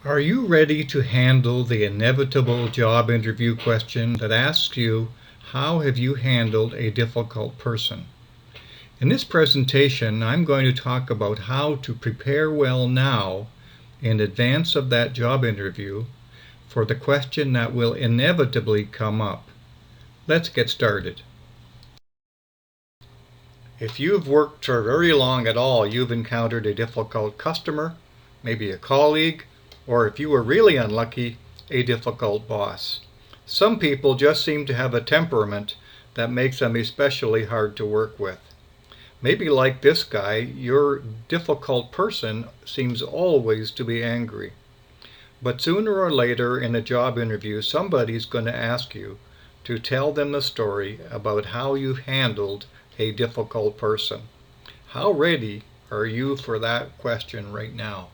Are you ready to handle the inevitable job interview question that asks you, how have you handled a difficult person? In this presentation, I'm going to talk about how to prepare well now in advance of that job interview for the question that will inevitably come up. Let's get started. If you've worked for very long at all, you've encountered a difficult customer, maybe a colleague, or if you were really unlucky, a difficult boss. Some people just seem to have a temperament that makes them especially hard to work with. Maybe like this guy, your difficult person seems always to be angry. But sooner or later in a job interview, somebody's going to ask you to tell them the story about how you handled a difficult person. How ready are you for that question right now?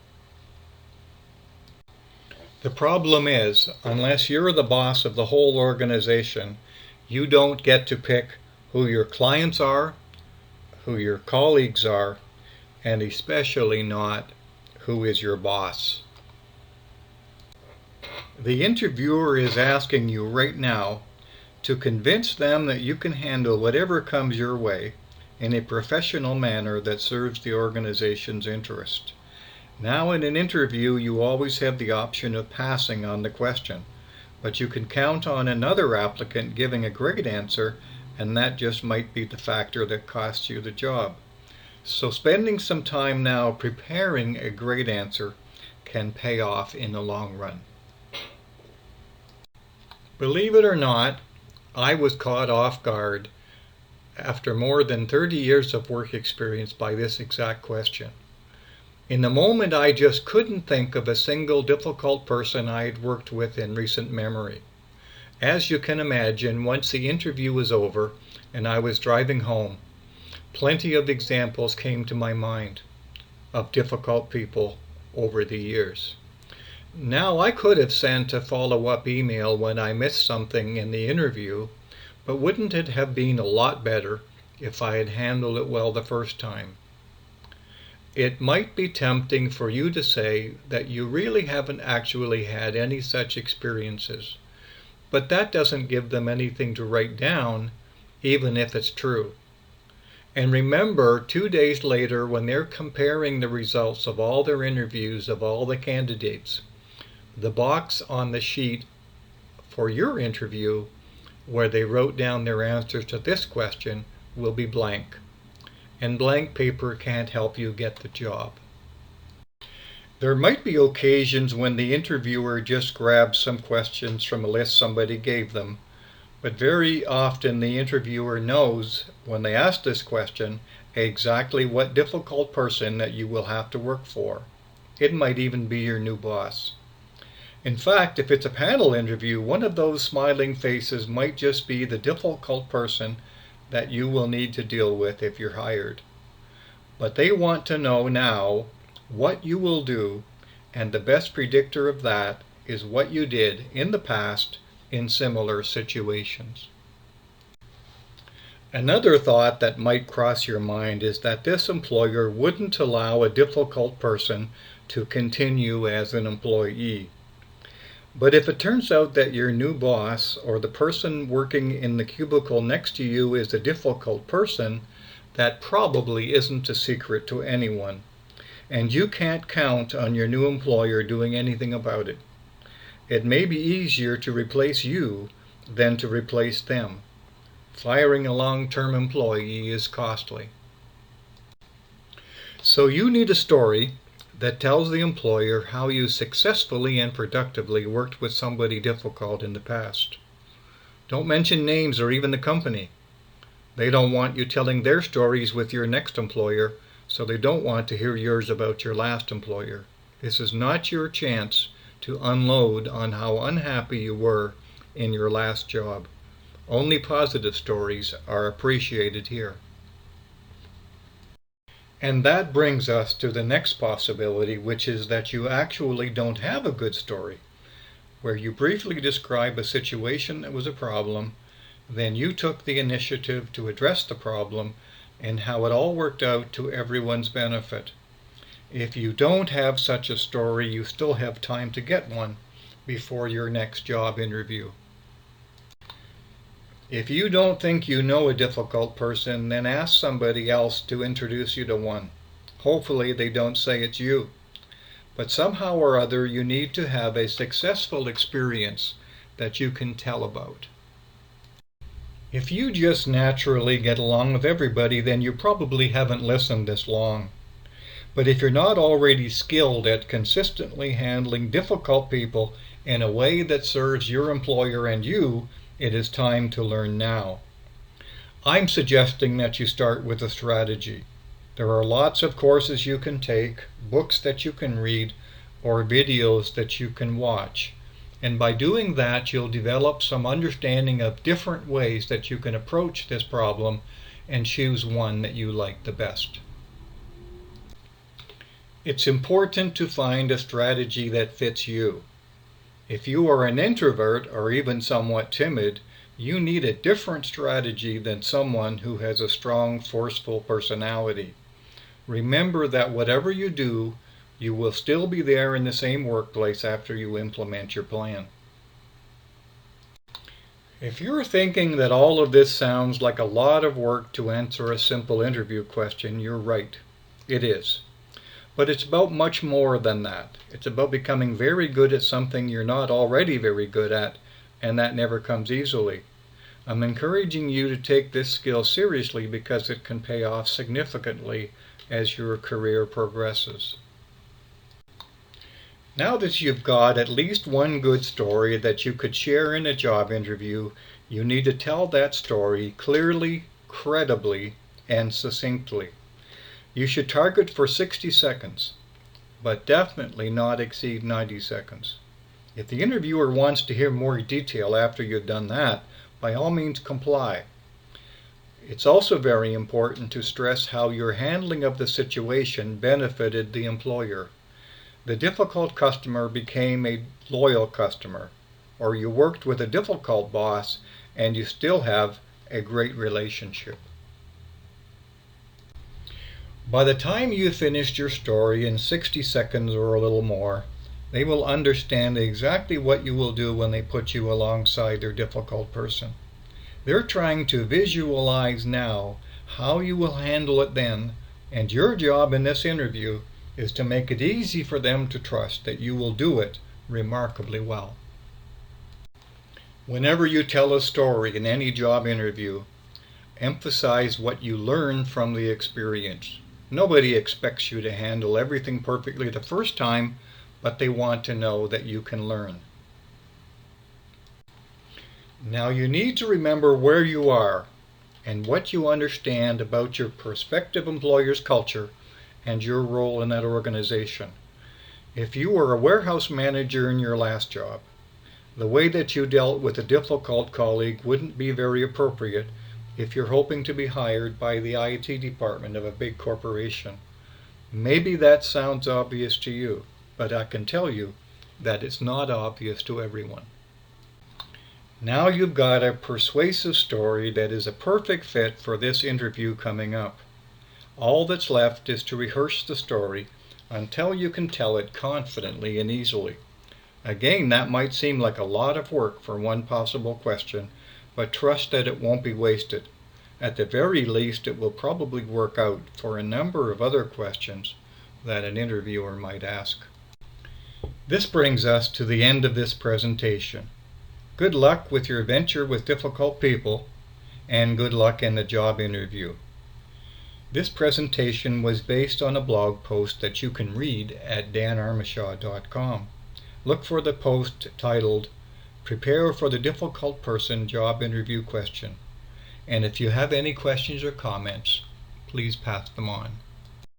The problem is, unless you're the boss of the whole organization, you don't get to pick who your clients are, who your colleagues are, and especially not who is your boss. The interviewer is asking you right now to convince them that you can handle whatever comes your way in a professional manner that serves the organization's interest. Now, in an interview, you always have the option of passing on the question, but you can count on another applicant giving a great answer, and that just might be the factor that costs you the job. So spending some time now preparing a great answer can pay off in the long run. Believe it or not, I was caught off guard after more than 30 years of work experience by this exact question. In the moment, I just couldn't think of a single difficult person I had worked with in recent memory. As you can imagine, once the interview was over and I was driving home, plenty of examples came to my mind of difficult people over the years. Now, I could have sent a follow-up email when I missed something in the interview, but wouldn't it have been a lot better if I had handled it well the first time? It might be tempting for you to say that you really haven't actually had any such experiences, but that doesn't give them anything to write down, even if it's true. And remember, 2 days later, when they're comparing the results of all their interviews of all the candidates, the box on the sheet for your interview where they wrote down their answers to this question will be blank. And blank paper can't help you get the job. There might be occasions when the interviewer just grabs some questions from a list somebody gave them, but very often the interviewer knows, when they ask this question, exactly what difficult person that you will have to work for. It might even be your new boss. In fact, if it's a panel interview, one of those smiling faces might just be the difficult person that you will need to deal with if you're hired. But they want to know now what you will do, and the best predictor of that is what you did in the past in similar situations. Another thought that might cross your mind is that this employer wouldn't allow a difficult person to continue as an employee. But if it turns out that your new boss or the person working in the cubicle next to you is a difficult person, that probably isn't a secret to anyone. And you can't count on your new employer doing anything about it. It may be easier to replace you than to replace them. Firing a long-term employee is costly. So you need a story that tells the employer how you successfully and productively worked with somebody difficult in the past. Don't mention names or even the company. They don't want you telling their stories with your next employer, so they don't want to hear yours about your last employer. This is not your chance to unload on how unhappy you were in your last job. Only positive stories are appreciated here. And that brings us to the next possibility, which is that you actually don't have a good story, where you briefly describe a situation that was a problem, then you took the initiative to address the problem, and how it all worked out to everyone's benefit. If you don't have such a story, you still have time to get one before your next job interview. If you don't think you know a difficult person, then ask somebody else to introduce you to one. Hopefully they don't say it's you. But somehow or other you need to have a successful experience that you can tell about. If you just naturally get along with everybody, then you probably haven't listened this long. But if you're not already skilled at consistently handling difficult people in a way that serves your employer and you, it is time to learn now. I'm suggesting that you start with a strategy. There are lots of courses you can take, books that you can read, or videos that you can watch. And by doing that, you'll develop some understanding of different ways that you can approach this problem and choose one that you like the best. It's important to find a strategy that fits you. If you are an introvert or even somewhat timid, you need a different strategy than someone who has a strong, forceful personality. Remember that whatever you do, you will still be there in the same workplace after you implement your plan. If you're thinking that all of this sounds like a lot of work to answer a simple interview question, you're right. It is. But it's about much more than that. It's about becoming very good at something you're not already very good at, and that never comes easily. I'm encouraging you to take this skill seriously because it can pay off significantly as your career progresses. Now that you've got at least one good story that you could share in a job interview, you need to tell that story clearly, credibly, and succinctly. You should target for 60 seconds, but definitely not exceed 90 seconds. If the interviewer wants to hear more detail after you've done that, by all means comply. It's also very important to stress how your handling of the situation benefited the employer. The difficult customer became a loyal customer, or you worked with a difficult boss and you still have a great relationship. By the time you've finished your story in 60 seconds or a little more, they will understand exactly what you will do when they put you alongside their difficult person. They're trying to visualize now how you will handle it then, and your job in this interview is to make it easy for them to trust that you will do it remarkably well. Whenever you tell a story in any job interview, emphasize what you learned from the experience. Nobody expects you to handle everything perfectly the first time, but they want to know that you can learn. Now you need to remember where you are and what you understand about your prospective employer's culture and your role in that organization. If you were a warehouse manager in your last job, the way that you dealt with a difficult colleague wouldn't be very appropriate if you're hoping to be hired by the IT department of a big corporation. Maybe that sounds obvious to you, but I can tell you that it's not obvious to everyone. Now you've got a persuasive story that is a perfect fit for this interview coming up. All that's left is to rehearse the story until you can tell it confidently and easily. Again, that might seem like a lot of work for one possible question, but trust that it won't be wasted. At the very least, it will probably work out for a number of other questions that an interviewer might ask. This brings us to the end of this presentation. Good luck with your venture with difficult people, and good luck in the job interview. This presentation was based on a blog post that you can read at danarmishaw.com. Look for the post titled, "Prepare for the Difficult Person Job Interview Question." And if you have any questions or comments, please pass them on.